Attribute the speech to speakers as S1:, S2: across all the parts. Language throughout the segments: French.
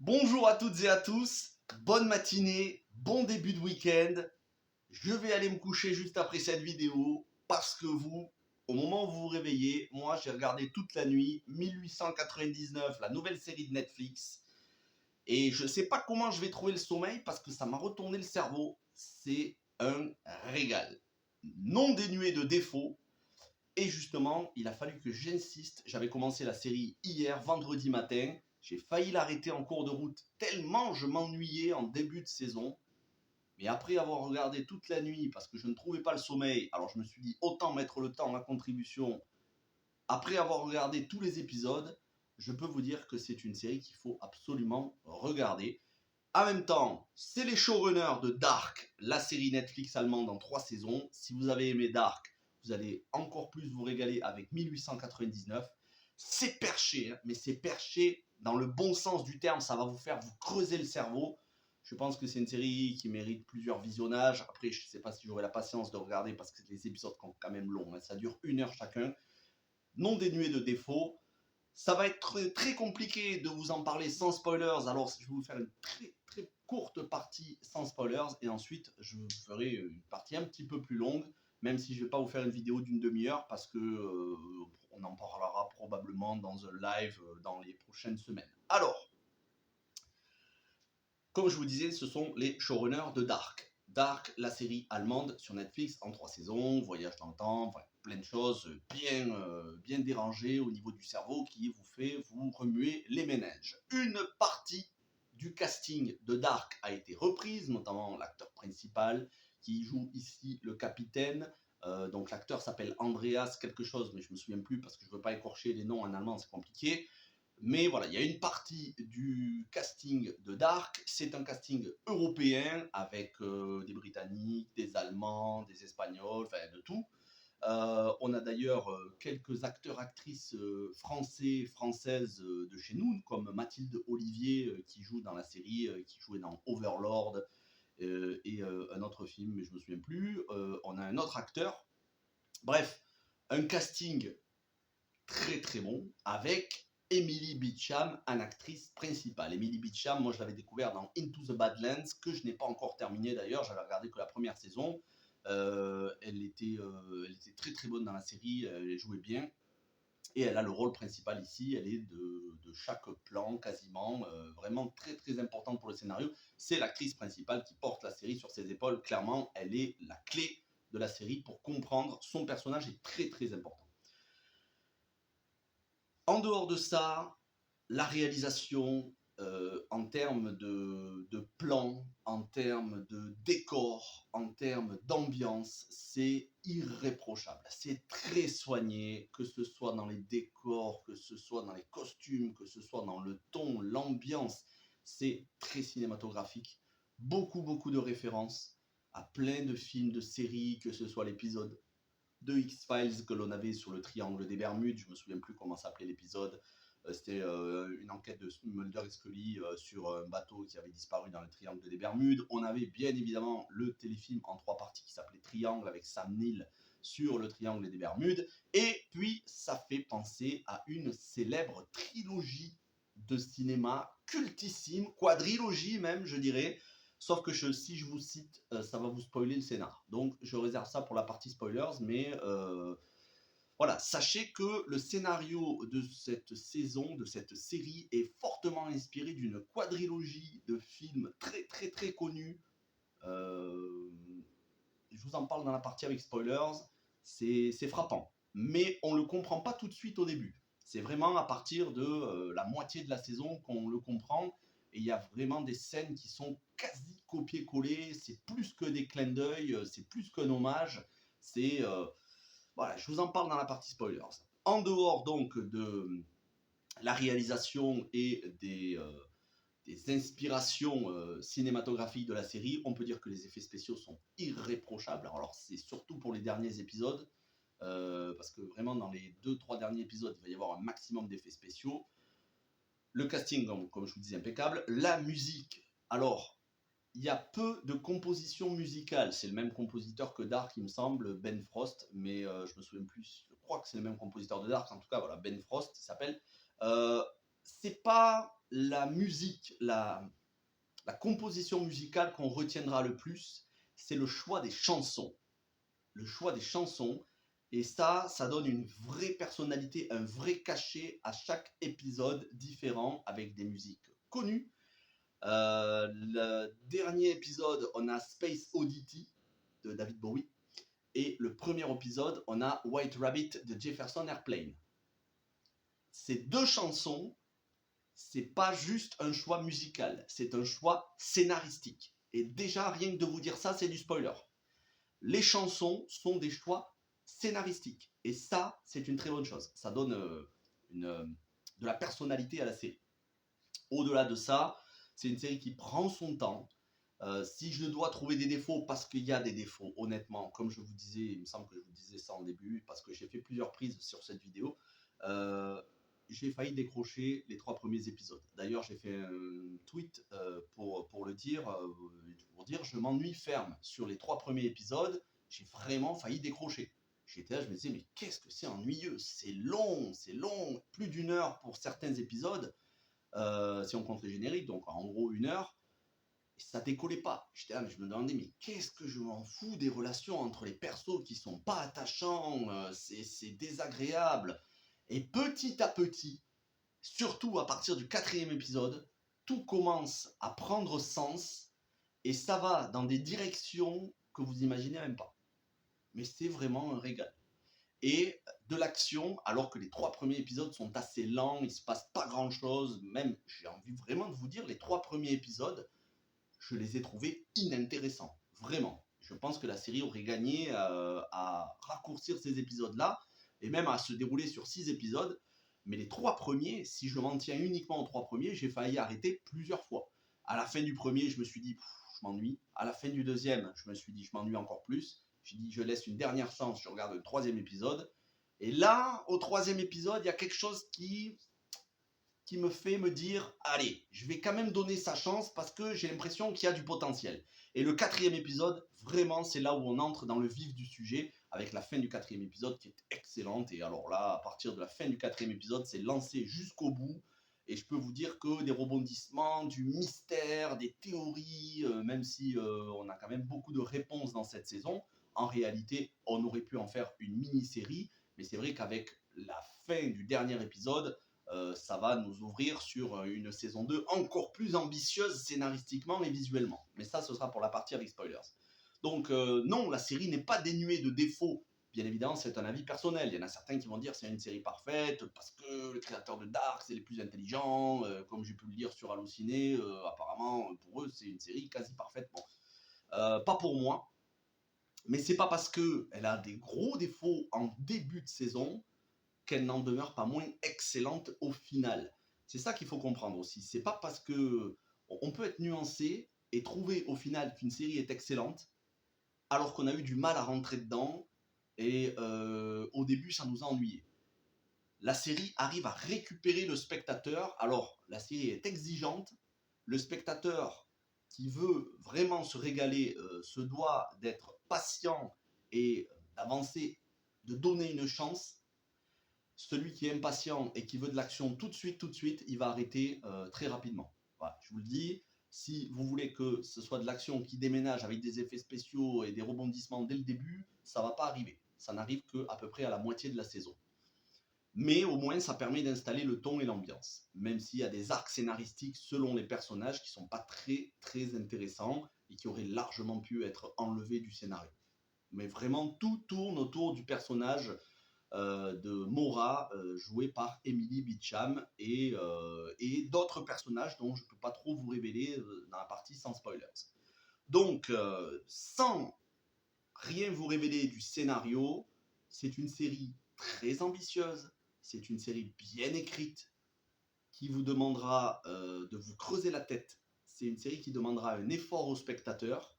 S1: Bonjour à toutes et à tous, bonne matinée, bon début de week-end. Je vais aller me coucher juste après cette vidéo parce que vous, au moment où vous vous réveillez, moi j'ai regardé toute la nuit 1899, la nouvelle série de Netflix. Et je ne sais pas comment je vais trouver le sommeil parce que ça m'a retourné le cerveau. C'est un régal, non dénué de défauts. Et justement, il a fallu que j'insiste. J'avais commencé la série hier, vendredi matin. J'ai failli l'arrêter en cours de route tellement je m'ennuyais en début de saison. Mais après avoir regardé toute la nuit parce que je ne trouvais pas le sommeil, alors je me suis dit autant mettre le temps à contribution. Après avoir regardé tous les épisodes, je peux vous dire que c'est une série qu'il faut absolument regarder. En même temps, c'est les showrunners de Dark, la série Netflix allemande en 3 saisons. Si vous avez aimé Dark, vous allez encore plus vous régaler avec 1899. C'est perché, hein, mais c'est perché dans le bon sens du terme. Ça va vous faire vous creuser le cerveau. Je pense que c'est une série qui mérite plusieurs visionnages. Après, je ne sais pas si j'aurai la patience de regarder parce que les épisodes sont quand même longs. Hein. Ça dure 1 heure chacun. Non dénué de défauts. Ça va être très compliqué de vous en parler sans spoilers, alors je vais vous faire une très courte partie sans spoilers, et ensuite je vous ferai une partie un petit peu plus longue, même si je ne vais pas vous faire une vidéo d'une demi-heure, parce que on en parlera probablement dans un live dans les prochaines semaines. Alors, comme je vous disais, ce sont les showrunners de Dark. Dark, la série allemande sur Netflix en 3 saisons, voyage dans le temps, enfin, plein de choses bien dérangées au niveau du cerveau qui vous fait vous remuer les méninges. Une partie du casting de Dark a été reprise, notamment l'acteur principal qui joue ici le capitaine. Donc l'acteur s'appelle Andreas quelque chose, mais je me souviens plus parce que je ne veux pas écorcher les noms en allemand, c'est compliqué. Mais voilà, il y a une partie du casting de Dark, c'est un casting européen avec des Britanniques, des Allemands, des Espagnols, enfin de tout. On a d'ailleurs quelques acteurs, actrices français, françaises de chez nous, comme Mathilde Olivier qui joue dans la série, qui jouait dans Overlord et un autre film, mais je ne me souviens plus. On a un autre acteur. Bref, un casting très bon avec Emily Beecham en actrice principale. Emily Beecham, moi je l'avais découvert dans Into the Badlands, que je n'ai pas encore terminé d'ailleurs, j'avais regardé que la première saison. Elle était très bonne dans la série, elle jouait bien. Et elle a le rôle principal ici, elle est de chaque plan quasiment, vraiment très importante pour le scénario. C'est l'actrice principale qui porte la série sur ses épaules, clairement elle est la clé de la série pour comprendre, son personnage est très important. En dehors de ça, la réalisation en termes de plan, en termes de décor, en termes d'ambiance, c'est irréprochable. C'est très soigné, que ce soit dans les décors, que ce soit dans les costumes, que ce soit dans le ton, l'ambiance. C'est très cinématographique. Beaucoup de références à plein de films, de séries, que ce soit l'épisode de X-Files que l'on avait sur le triangle des Bermudes, je me souviens plus comment s'appelait l'épisode, c'était une enquête de Mulder et Scully sur un bateau qui avait disparu dans le triangle des Bermudes. On avait bien évidemment le téléfilm en 3 parties qui s'appelait Triangle avec Sam Neill sur le triangle des Bermudes, et puis ça fait penser à une célèbre trilogie de cinéma cultissime, quadrilogie même je dirais. Sauf que si je vous cite, ça va vous spoiler le scénar. Donc je réserve ça pour la partie spoilers, mais voilà, sachez que le scénario de cette saison, de cette série, est fortement inspiré d'une quadrilogie de films très connus. Je vous en parle dans la partie avec spoilers, c'est frappant. Mais on ne le comprend pas tout de suite au début. C'est vraiment à partir de la moitié de la saison qu'on le comprend. Et il y a vraiment des scènes qui sont quasi copier-coller. C'est plus que des clins d'œil, c'est plus qu'un hommage. Voilà, je vous en parle dans la partie spoilers. En dehors donc de la réalisation et des inspirations cinématographiques de la série, on peut dire que les effets spéciaux sont irréprochables. Alors c'est surtout pour les derniers épisodes, parce que vraiment dans les 2-3 derniers épisodes, il va y avoir un maximum d'effets spéciaux. Le casting, comme je vous disais, impeccable. La musique, alors, il y a peu de compositions musicales. C'est le même compositeur que Dark, il me semble, Ben Frost, mais je me souviens plus. Je crois que c'est le même compositeur de Dark. En tout cas, voilà, Ben Frost, il s'appelle. C'est pas la musique, la composition musicale qu'on retiendra le plus, c'est le choix des chansons. Le choix des chansons. Et ça donne une vraie personnalité, un vrai cachet à chaque épisode différent avec des musiques connues. Le dernier épisode, on a Space Oddity de David Bowie. Et le premier épisode, on a White Rabbit de Jefferson Airplane. Ces deux chansons, c'est pas juste un choix musical, c'est un choix scénaristique. Et déjà, rien que de vous dire ça, c'est du spoiler. Les chansons sont des choix scénaristiques. Et ça, c'est une très bonne chose. Ça donne de la personnalité à la série. Au-delà de ça, c'est une série qui prend son temps. Si je dois trouver des défauts, parce qu'il y a des défauts, honnêtement, comme je vous disais, il me semble que je vous disais ça en début, parce que j'ai fait plusieurs prises sur cette vidéo, j'ai failli décrocher les 3 premiers épisodes. D'ailleurs, j'ai fait un tweet pour le dire, pour dire je m'ennuie ferme. Sur les 3 premiers épisodes, j'ai vraiment failli décrocher. J'étais là, je me disais, mais qu'est-ce que c'est ennuyeux, c'est long, plus d'1 heure pour certains épisodes, si on compte les génériques, donc en gros 1 heure, et ça décollait pas. J'étais là, mais je me demandais, mais qu'est-ce que je m'en fous des relations entre les persos qui sont pas attachants, c'est désagréable. Et petit à petit, surtout à partir du 4e épisode, tout commence à prendre sens et ça va dans des directions que vous imaginez même pas. Mais c'est vraiment un régal. Et de l'action, alors que les 3 premiers épisodes sont assez lents, il se passe pas grand chose, même j'ai envie vraiment de vous dire, les 3 premiers épisodes, je les ai trouvés inintéressants, vraiment. Je pense que la série aurait gagné à raccourcir ces épisodes-là, et même à se dérouler sur 6 épisodes. Mais les 3 premiers, si je m'en tiens uniquement aux 3 premiers, j'ai failli arrêter plusieurs fois. À la fin du premier, je me suis dit, je m'ennuie. À la fin du deuxième, je me suis dit, je m'ennuie encore plus. J'ai dit, je laisse une dernière chance, je regarde le 3e épisode. Et là, au 3e épisode, il y a quelque chose qui me fait me dire, allez, je vais quand même donner sa chance parce que j'ai l'impression qu'il y a du potentiel. Et le 4e épisode, vraiment, c'est là où on entre dans le vif du sujet, avec la fin du 4e épisode qui est excellente. Et alors là, à partir de la fin du 4e épisode, c'est lancé jusqu'au bout. Et je peux vous dire que des rebondissements, du mystère, des théories, même si on a quand même beaucoup de réponses dans cette saison, en réalité, on aurait pu en faire une mini-série. Mais c'est vrai qu'avec la fin du dernier épisode, ça va nous ouvrir sur une saison 2 encore plus ambitieuse scénaristiquement et visuellement. Mais ça, ce sera pour la partie avec spoilers. Donc non, la série n'est pas dénuée de défauts. Bien évidemment, c'est un avis personnel. Il y en a certains qui vont dire c'est une série parfaite parce que le créateur de Dark, c'est les plus intelligents. Comme j'ai pu le lire sur Allociné, apparemment, pour eux, c'est une série quasi parfaite. Bon, pas pour moi. Mais c'est pas parce qu'elle a des gros défauts en début de saison qu'elle n'en demeure pas moins excellente au final. C'est ça qu'il faut comprendre aussi. C'est pas parce que on peut être nuancé et trouver au final qu'une série est excellente, alors qu'on a eu du mal à rentrer dedans et au début ça nous a ennuyé. La série arrive à récupérer le spectateur. Alors la série est exigeante. Le spectateur qui veut vraiment se régaler se doit d'être patient et d'avancer, de donner une chance. Celui qui est impatient et qui veut de l'action tout de suite, il va arrêter très rapidement. Voilà, je vous le dis, si vous voulez que ce soit de l'action qui déménage avec des effets spéciaux et des rebondissements dès le début, ça ne va pas arriver. Ça n'arrive qu'à peu près à la moitié de la saison. Mais au moins, ça permet d'installer le ton et l'ambiance. Même s'il y a des arcs scénaristiques selon les personnages qui ne sont pas très intéressants et qui auraient largement pu être enlevés du scénario. Mais vraiment, tout tourne autour du personnage de Mora, jouée par Emily Beecham, et d'autres personnages dont je ne peux pas trop vous révéler dans la partie sans spoilers. Donc, sans rien vous révéler du scénario, c'est une série très ambitieuse, c'est une série bien écrite, qui vous demandera de vous creuser la tête. C'est une série qui demandera un effort au spectateur.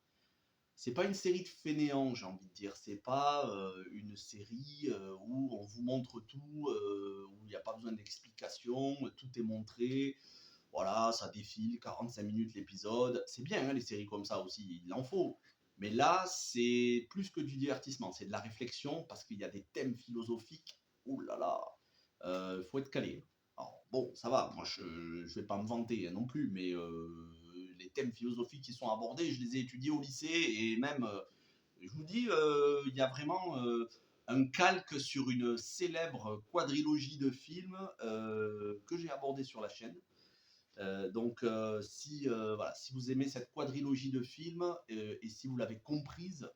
S1: C'est pas une série de fainéants, j'ai envie de dire. C'est pas une série où on vous montre tout, où il n'y a pas besoin d'explication, tout est montré. Voilà, ça défile, 45 minutes l'épisode. C'est bien, hein, les séries comme ça aussi, il en faut. Mais là, c'est plus que du divertissement, c'est de la réflexion parce qu'il y a des thèmes philosophiques. Ouh là là, faut être calé. Alors, bon, ça va, moi je vais pas me vanter hein, non plus, mais les thèmes philosophiques qui sont abordés, je les ai étudiés au lycée et même, je vous dis, il y a vraiment un calque sur une célèbre quadrilogie de films que j'ai abordé sur la chaîne. Donc, voilà, si vous aimez cette quadrilogie de films et si vous l'avez comprise,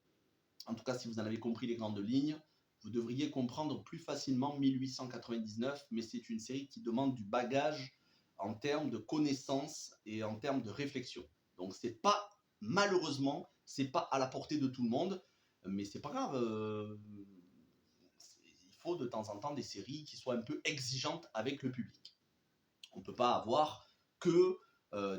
S1: en tout cas si vous en avez compris les grandes lignes, vous devriez comprendre plus facilement 1899, mais c'est une série qui demande du bagage en termes de connaissances et en termes de réflexion. Donc c'est pas, malheureusement, c'est pas à la portée de tout le monde, mais c'est pas grave. Il faut de temps en temps des séries qui soient un peu exigeantes avec le public. On ne peut pas avoir que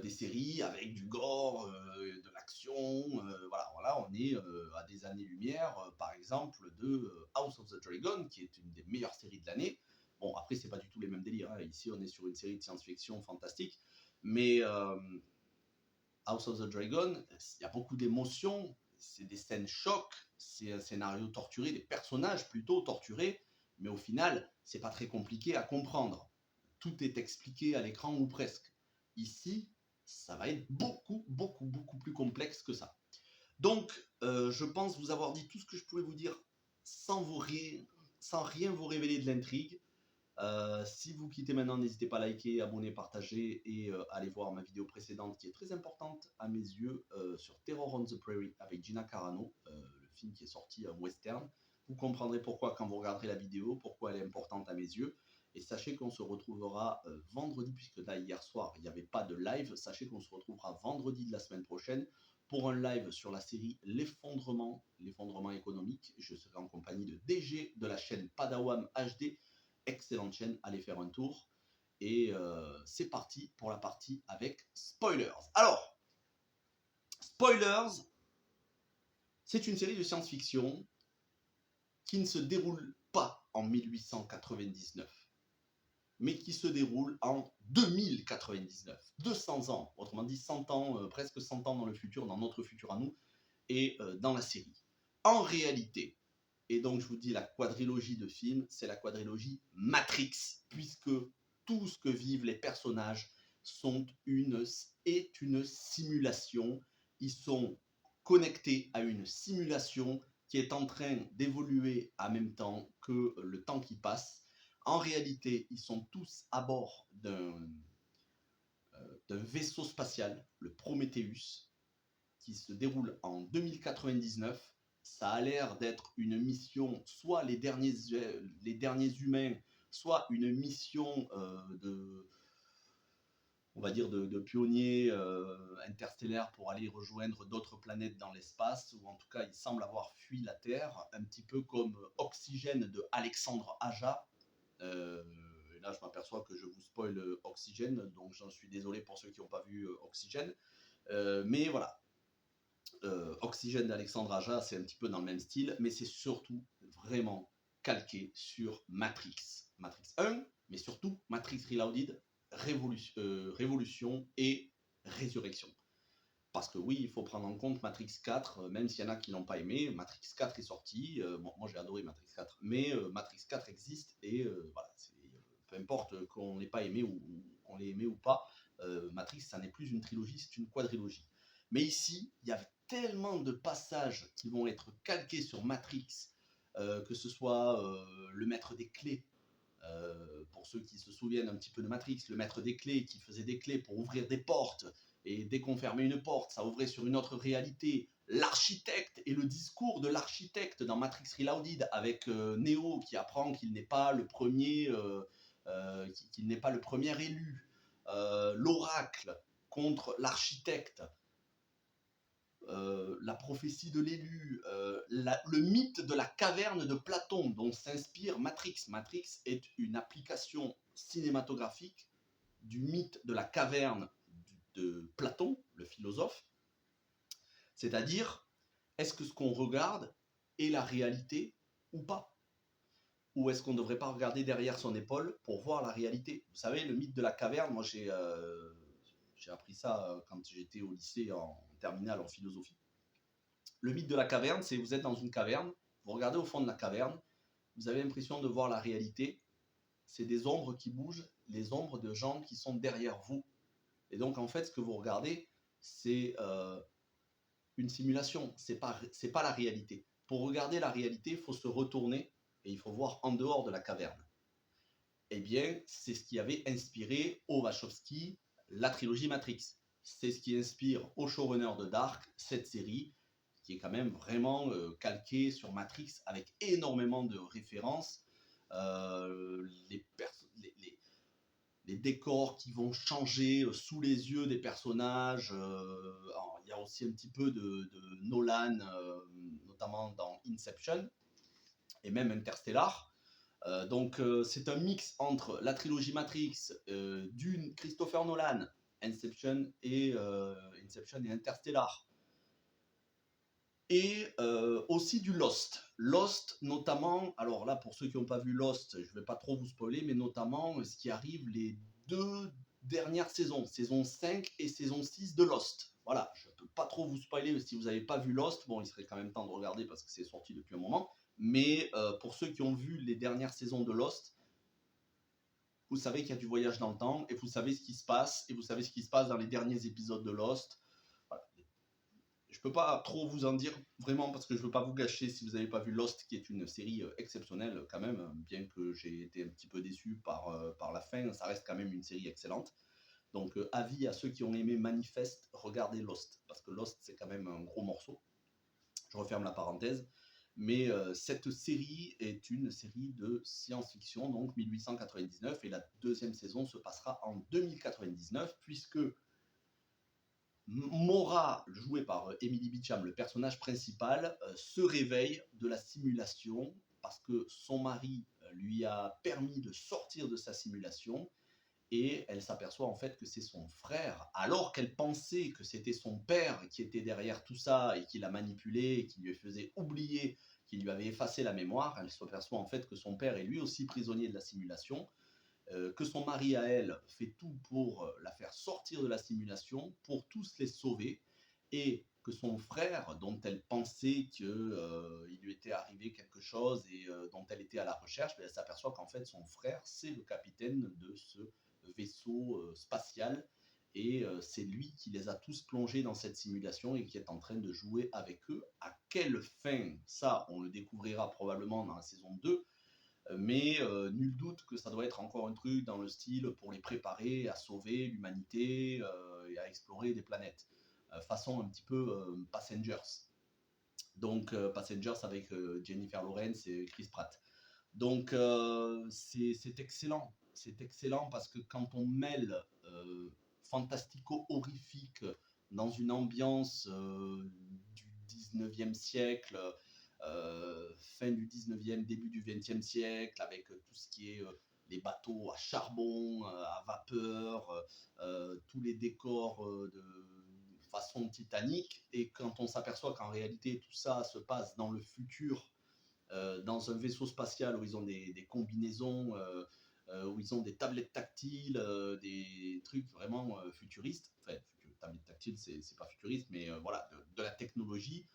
S1: des séries avec du gore, de l'action. Voilà, on est à des années-lumière, par exemple, de House of the Dragon, qui est une des meilleures séries de l'année. Bon, après, c'est pas du tout les mêmes délires. Hein. Ici, on est sur une série de science-fiction fantastique. Mais House of the Dragon, il y a beaucoup d'émotions, c'est des scènes chocs, c'est un scénario torturé, des personnages plutôt torturés, mais au final, c'est pas très compliqué à comprendre. Tout est expliqué à l'écran ou presque. Ici, ça va être beaucoup plus complexe que ça. Donc, je pense vous avoir dit tout ce que je pouvais vous dire sans, sans rien vous révéler de l'intrigue. Si vous quittez maintenant, n'hésitez pas à liker, abonner, partager et aller voir ma vidéo précédente qui est très importante à mes yeux sur Terror on the Prairie avec Gina Carano, le film qui est sorti western. Vous comprendrez pourquoi quand vous regarderez la vidéo, pourquoi elle est importante à mes yeux. Et sachez qu'on se retrouvera vendredi, puisque là hier soir il n'y avait pas de live, sachez qu'on se retrouvera vendredi de la semaine prochaine pour un live sur la série l'effondrement économique. Je serai en compagnie de DG de la chaîne Padawam HD. Excellente chaîne, allez faire un tour. Et c'est parti pour la partie avec spoilers. Alors, spoilers, c'est une série de science-fiction qui ne se déroule pas en 1899, mais qui se déroule en 2099, 200 ans, autrement dit 100 ans, presque 100 ans dans le futur, dans notre futur à nous, et dans la série. En réalité, et donc je vous dis la quadrilogie de films, c'est la quadrilogie Matrix, puisque tout ce que vivent les personnages est une simulation. Ils sont connectés à une simulation qui est en train d'évoluer en même temps que le temps qui passe. En réalité, ils sont tous à bord d'un vaisseau spatial, le Prometheus, qui se déroule en 2099. Ça a l'air d'être une mission, soit les derniers humains, soit une mission on va dire de pionniers interstellaires pour aller rejoindre d'autres planètes dans l'espace, ou en tout cas, ils semblent avoir fui la Terre, un petit peu comme Oxygène de Alexandre Aja. Et là, je m'aperçois que je vous spoil Oxygène, donc j'en suis désolé pour ceux qui n'ont pas vu Oxygène. Mais voilà, Oxygène d'Alexandre Aja, c'est un petit peu dans le même style, mais c'est surtout vraiment calqué sur Matrix. Matrix 1, mais surtout Matrix Reloaded, Révolution et Résurrection. Parce que oui, il faut prendre en compte Matrix 4, même s'il y en a qui ne l'ont pas aimé, Matrix 4 est sorti, bon, moi j'ai adoré Matrix 4, mais Matrix 4 existe, et voilà, peu importe qu'on l'ait pas aimé ou qu'on l'ait aimé ou pas, Matrix, ça n'est plus une trilogie, c'est une quadrilogie. Mais ici, il y a tellement de passages qui vont être calqués sur Matrix, que ce soit le maître des clés, pour ceux qui se souviennent un petit peu de Matrix, le maître des clés qui faisait des clés pour ouvrir des portes, et dès qu'on fermait une porte, ça ouvrait sur une autre réalité. L'architecte et le discours de l'architecte dans Matrix Reloaded avec Neo qui apprend qu'il n'est pas le premier, qu'il n'est pas le premier élu. L'oracle contre l'architecte. La prophétie de l'élu, le mythe de la caverne de Platon dont s'inspire Matrix. Matrix est une application cinématographique du mythe de la caverne de Platon, le philosophe. C'est-à-dire, est-ce que ce qu'on regarde est la réalité ou pas? Ou est-ce qu'on ne devrait pas regarder derrière son épaule pour voir la réalité? Vous savez, le mythe de la caverne, moi j'ai appris ça quand j'étais au lycée en terminale en philosophie. Le mythe de la caverne, c'est vous êtes dans une caverne, vous regardez au fond de la caverne, vous avez l'impression de voir la réalité, c'est des ombres qui bougent, les ombres de gens qui sont derrière vous. Et donc, en fait, ce que vous regardez, c'est une simulation, c'est pas la réalité. Pour regarder la réalité, il faut se retourner et il faut voir en dehors de la caverne. Eh bien, c'est ce qui avait inspiré aux Wachowski la trilogie Matrix. C'est ce qui inspire au showrunner de Dark cette série, qui est quand même vraiment calquée sur Matrix, avec énormément de références. Les décors qui vont changer sous les yeux des personnages. Il y a aussi un petit peu de Nolan, notamment dans Inception, et même Interstellar. C'est un mix entre la trilogie Matrix, Dune, Christopher Nolan, Inception et Interstellar. Et aussi du Lost. Lost, notamment, alors là, pour ceux qui n'ont pas vu Lost, je ne vais pas trop vous spoiler, mais notamment ce qui arrive les 2 dernières saisons, saison 5 et saison 6 de Lost. Voilà, je ne peux pas trop vous spoiler, mais si vous n'avez pas vu Lost, bon, il serait quand même temps de regarder parce que c'est sorti depuis un moment. Mais pour ceux qui ont vu les dernières saisons de Lost, vous savez qu'il y a du voyage dans le temps et vous savez ce qui se passe, et vous savez ce qui se passe dans les derniers épisodes de Lost. Voilà. Je ne peux pas trop vous en dire vraiment parce que je ne veux pas vous gâcher si vous n'avez pas vu Lost, qui est une série exceptionnelle quand même, bien que j'ai été un petit peu déçu par la fin, ça reste quand même une série excellente. Donc avis à ceux qui ont aimé Manifest, regardez Lost, parce que Lost c'est quand même un gros morceau. Je referme la parenthèse. Mais cette série est une série de science-fiction, donc 1899, et la deuxième saison se passera en 2099, puisque Maura, joué par Emily Beecham, le personnage principal, se réveille de la simulation parce que son mari lui a permis de sortir de sa simulation, et elle s'aperçoit en fait que c'est son frère, alors qu'elle pensait que c'était son père qui était derrière tout ça et qui l'a manipulé et qui lui faisait oublier, qui lui avait effacé la mémoire. Elle s'aperçoit en fait que son père est lui aussi prisonnier de la simulation, que son mari à elle fait tout pour la faire sortir de la simulation, pour tous les sauver, et que son frère, dont elle pensait qu'il lui était arrivé quelque chose et dont elle était à la recherche, elle s'aperçoit qu'en fait son frère c'est le capitaine de ce vaisseau spatial, et c'est lui qui les a tous plongés dans cette simulation et qui est en train de jouer avec eux. À quelle fin, ça on le découvrira probablement dans la saison 2, mais nul doute que ça doit être encore un truc dans le style pour les préparer à sauver l'humanité et à explorer des planètes, façon un petit peu Passengers. Donc Passengers avec Jennifer Lawrence et Chris Pratt. Donc c'est excellent parce que quand on mêle fantastico-horrifique dans une ambiance du 19e siècle, fin du 19e, début du 20e siècle, avec tout ce qui est les bateaux à charbon, à vapeur, tous les décors de façon Titanic, et quand on s'aperçoit qu'en réalité tout ça se passe dans le futur, dans un vaisseau spatial où ils ont des combinaisons, où ils ont des tablettes tactiles, des trucs vraiment futuristes. Enfin, tablettes tactiles, c'est pas futuriste, mais voilà, de la technologie,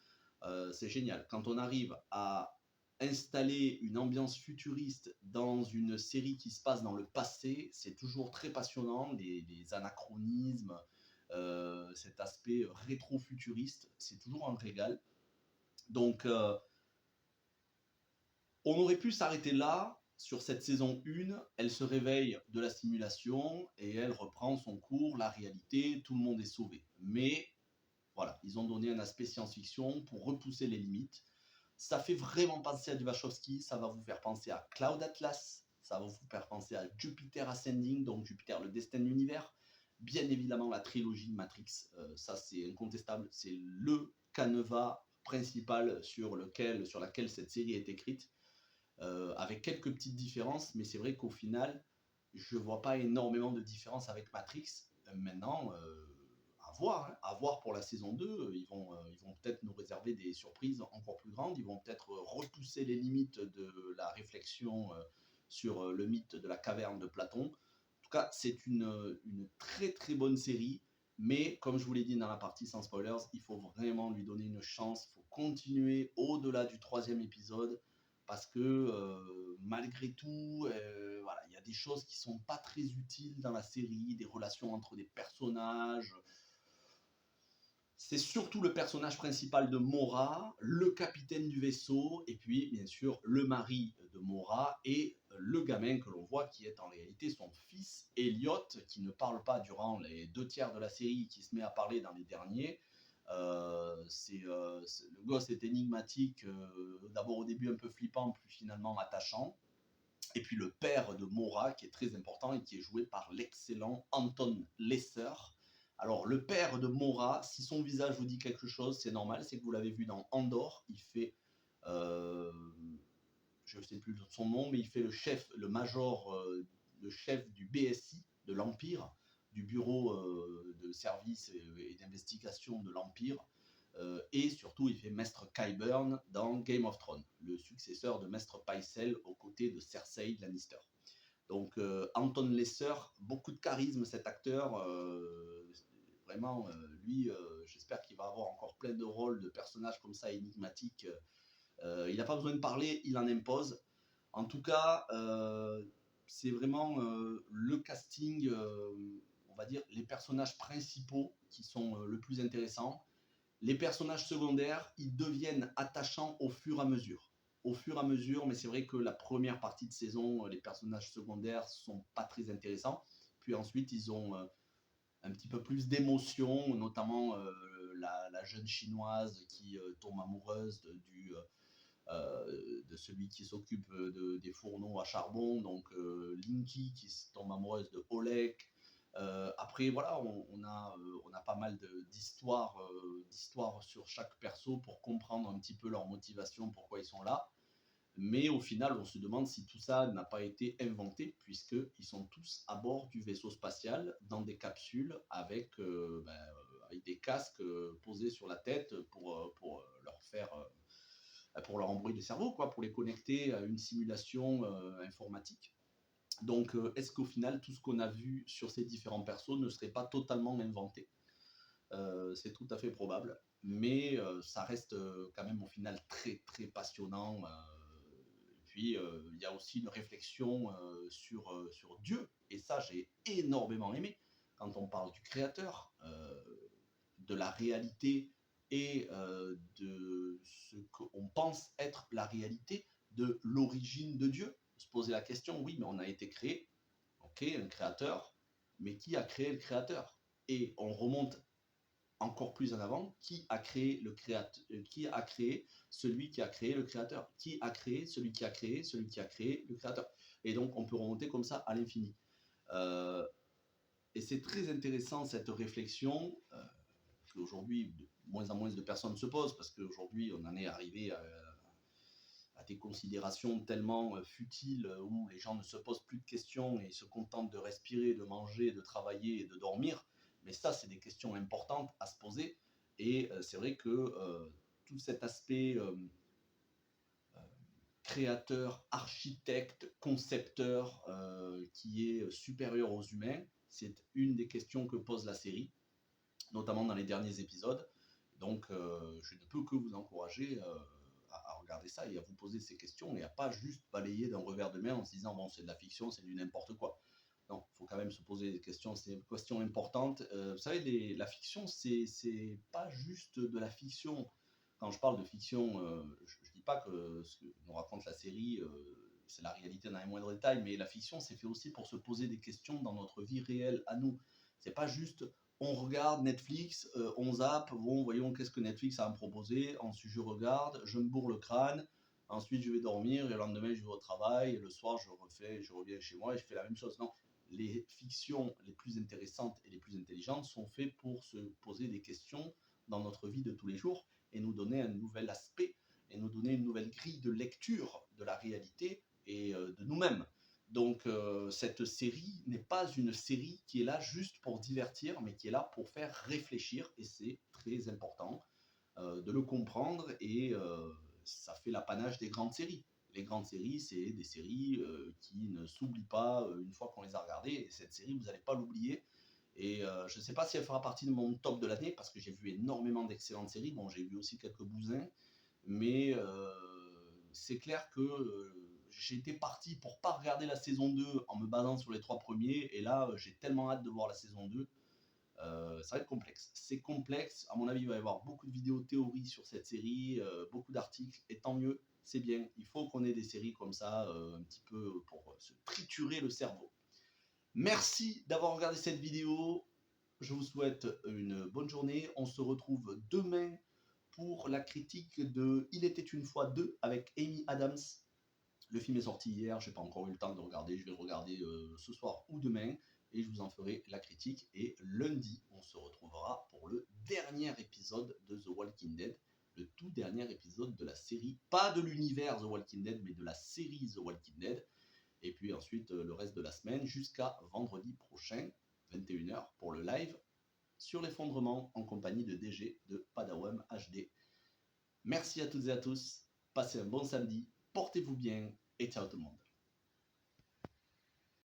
S1: c'est génial. Quand on arrive à installer une ambiance futuriste dans une série qui se passe dans le passé, c'est toujours très passionnant, les anachronismes, cet aspect rétro-futuriste, c'est toujours un régal. Donc, on aurait pu s'arrêter là, sur cette saison 1, elle se réveille de la simulation et elle reprend son cours, la réalité, tout le monde est sauvé. Mais voilà, ils ont donné un aspect science-fiction pour repousser les limites. Ça fait vraiment penser à du Wachowski, ça va vous faire penser à Cloud Atlas, ça va vous faire penser à Jupiter Ascending, donc Jupiter, le destin de l'univers. Bien évidemment, la trilogie Matrix, ça c'est incontestable, c'est le canevas principal sur laquelle cette série est écrite. Avec quelques petites différences, mais c'est vrai qu'au final, je vois pas énormément de différence avec Matrix. Maintenant, à voir pour la saison 2, ils vont peut-être nous réserver des surprises encore plus grandes, ils vont peut-être repousser les limites de la réflexion sur le mythe de la caverne de Platon. En tout cas, c'est une très très bonne série, mais comme je vous l'ai dit dans la partie sans spoilers, il faut vraiment lui donner une chance, il faut continuer au-delà du 3e épisode. parce que malgré tout, voilà, il y a des choses qui sont pas très utiles dans la série, des relations entre des personnages. C'est surtout le personnage principal de Mora, le capitaine du vaisseau, et puis bien sûr le mari de Mora et le gamin que l'on voit qui est en réalité son fils Elliot, qui ne parle pas durant les 2 tiers de la série, qui se met à parler dans les derniers. Le gosse est énigmatique, d'abord au début un peu flippant, puis finalement attachant. Et puis le père de Mora, qui est très important et qui est joué par l'excellent Anton Lesser. Alors le père de Mora, si son visage vous dit quelque chose, c'est normal, c'est que vous l'avez vu dans Andor. Il fait, euh, je ne sais plus son nom, mais il fait le chef, le major, le chef du BSI de l'Empire, du bureau de service et d'investigation de l'Empire. Et surtout, il fait Maître Qyburn dans Game of Thrones, le successeur de Maître Pycelle aux côtés de Cersei Lannister. Donc Anton Lesser, beaucoup de charisme cet acteur. Vraiment, lui, j'espère qu'il va avoir encore plein de rôles de personnages comme ça énigmatiques. Il n'a pas besoin de parler, il en impose. En tout cas, c'est vraiment le casting, on va dire, les personnages principaux qui sont le plus intéressants. Les personnages secondaires, ils deviennent attachants au fur et à mesure. Au fur et à mesure, mais c'est vrai que la première partie de saison, les personnages secondaires sont pas très intéressants. Puis ensuite, ils ont un petit peu plus d'émotion, notamment la jeune chinoise qui tombe amoureuse de celui qui s'occupe des fourneaux à charbon, donc Linky qui tombe amoureuse de Oleg. Après, voilà, on a pas mal d'histoires sur chaque perso pour comprendre un petit peu leur motivation, pourquoi ils sont là. Mais au final, on se demande si tout ça n'a pas été inventé, puisqu'ils sont tous à bord du vaisseau spatial, dans des capsules, avec des casques posés sur la tête pour leur faire pour leur embrouiller le cerveau, quoi, pour les connecter à une simulation informatique. Donc, est-ce qu'au final, tout ce qu'on a vu sur ces différents persos ne serait pas totalement inventé? C'est tout à fait probable, mais ça reste quand même au final très très passionnant. Et puis, il y a aussi une réflexion sur Dieu, et ça, j'ai énormément aimé quand on parle du créateur, de la réalité et de ce qu'on pense être la réalité de l'origine de Dieu. Se poser la question, oui, mais on a été créé, ok, un créateur, mais qui a créé le créateur? Et on remonte encore plus en avant, qui a créé le créateur, qui a créé celui qui a créé le créateur, qui a créé celui qui a créé celui qui a créé le créateur. Et donc on peut remonter comme ça à l'infini. Euh, et c'est très intéressant cette réflexion qu'aujourd'hui de moins en moins de personnes se posent, parce qu'aujourd'hui on en est arrivé à des considérations tellement futiles où les gens ne se posent plus de questions et se contentent de respirer, de manger, de travailler et de dormir. Mais ça, c'est des questions importantes à se poser. Et c'est vrai que tout cet aspect créateur, architecte, concepteur qui est supérieur aux humains, c'est une des questions que pose la série, notamment dans les derniers épisodes. Donc, je ne peux que vous encourager à regarder ça et à vous poser ces questions et à pas juste balayer d'un revers de main en se disant bon, c'est de la fiction, c'est du n'importe quoi. Non, il faut quand même se poser des questions, c'est une question importante. Vous savez, la fiction, c'est pas juste de la fiction. Quand je parle de fiction, je ne dis pas que ce que nous raconte la série, c'est la réalité dans les moindres détails, mais la fiction, c'est fait aussi pour se poser des questions dans notre vie réelle à nous. C'est pas juste on regarde Netflix, on zappe, bon, voyons qu'est-ce que Netflix a à me proposer, ensuite je regarde, je me bourre le crâne, ensuite je vais dormir, et le lendemain je vais au travail, et le soir je reviens chez moi et je fais la même chose. Non, les fictions les plus intéressantes et les plus intelligentes sont faites pour se poser des questions dans notre vie de tous les jours et nous donner un nouvel aspect et nous donner une nouvelle grille de lecture de la réalité et de nous-mêmes. Donc cette série n'est pas une série qui est là juste pour divertir, mais qui est là pour faire réfléchir, et c'est très important de le comprendre, et ça fait l'apanage des grandes séries. Les grandes séries, c'est des séries qui ne s'oublient pas une fois qu'on les a regardées, et cette série, vous n'allez pas l'oublier. Et je ne sais pas si elle fera partie de mon top de l'année, parce que j'ai vu énormément d'excellentes séries. Bon, j'ai vu aussi quelques bousins, mais c'est clair que j'étais parti pour pas regarder la saison 2 en me basant sur les 3 premiers, et là, j'ai tellement hâte de voir la saison 2. Ça va être complexe. C'est complexe. À mon avis, il va y avoir beaucoup de vidéos théories sur cette série, beaucoup d'articles, et tant mieux, c'est bien. Il faut qu'on ait des séries comme ça, un petit peu pour se triturer le cerveau. Merci d'avoir regardé cette vidéo. Je vous souhaite une bonne journée. On se retrouve demain pour la critique de Il était une fois 2 avec Amy Adams. Le film est sorti hier, je n'ai pas encore eu le temps de regarder, je vais le regarder ce soir ou demain, et je vous en ferai la critique. Et lundi, on se retrouvera pour le dernier épisode de The Walking Dead, le tout dernier épisode de la série, pas de l'univers The Walking Dead, mais de la série The Walking Dead. Et puis ensuite, le reste de la semaine, jusqu'à vendredi prochain, 21h, pour le live sur l'effondrement, en compagnie de DG de Padawan HD. Merci à toutes et à tous, passez un bon samedi, portez-vous bien et ciao tout le monde.